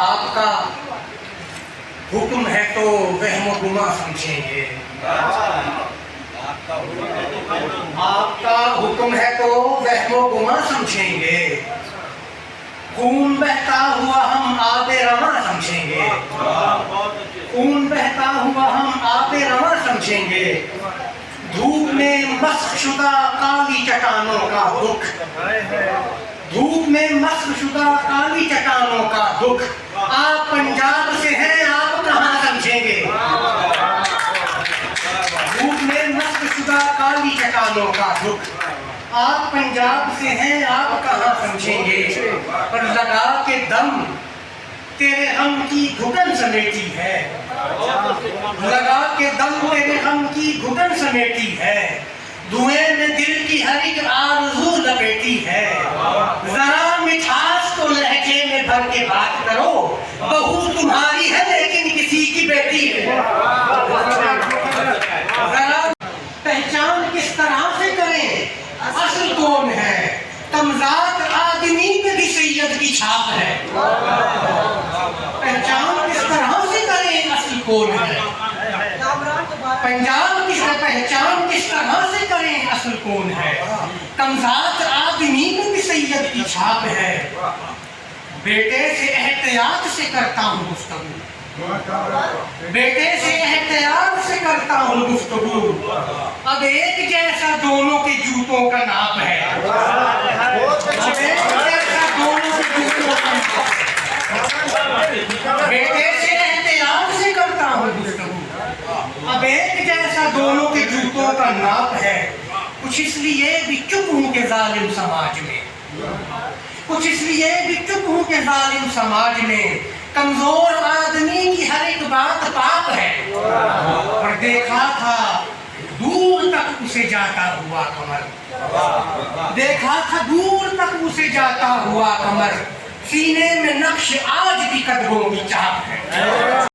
آپ کا حکم ہے تو وہم و گما سمجھیں گے، آپ کا حکم ہے تو وہم و گما سمجھیں گے، خون بہتا ہوا ہم آب رواں سمجھیں گے، خون بہتا ہوا ہم آب رواں سمجھیں گے، دھوپ میں مسخ شدہ کالی چٹانوں کا دکھ، دھوپ میں مسخ شدہ کالی چٹانوں کا دکھ، آپ پنجاب سے ہیں آپ کہاں سمجھیں گے، دھوپ میں مسخ شدہ کالی چٹانوں کا دکھ، آپ پنجاب سے ہیں آپ کہاں سمجھیں گے، پر لگا کے دم تیرے غم کی گھٹن سمیٹی ہے، لگا کے دم تیرے غم کی گھٹن سمیٹی ہے، دھوئیں میں دل کی ہر ایک آرزو لپیٹی ہے، ذرا مٹھاس کو لہجے میں بھر کے بات کرو، بہو تمہاری ہے لیکن کسی کی بیٹی ہے، ذرا پہچان کس طرح سے کریں اصل کون ہے، تمزاد آدمی پہ بھی سید کی چھاپ ہے، پہچان کس طرح سے کریں اصل کون ہے، پہچان کس طرح سے کریں اصل کون ہے، تمزاد آدمی پہ بھی سید کی چھاپ ہے، بیٹے سے احتیاط سے کرتا ہوں گفتگو، بیٹے سے احتیاط سے کرتا ہوں گفتگو، اب ایک جیسا دونوں کے جوتوں کا ناپ ہے، اب ایک جیسا دونوں کے جوتوں کا ناپ ہے، بیٹے سے احتیاط سے کرتا ہوں گفتگو، اب ایک جیسا دونوں کے جوتوں کا ناپ ہے، کچھ اس لیے بھی چپ ہوں کہ ظالم سماج میں، کچھ اس لیے بھی چپ ہوں کہ ظالم سماج میں کمزور آدمی کی ہر ایک بات پاپ ہے، اور دیکھا تھا دور تک اسے جاتا ہوا کمر، دیکھا تھا دور تک اسے جاتا ہوا کمر، سینے میں نقش آج بھی قدموں کی چاپ ہے۔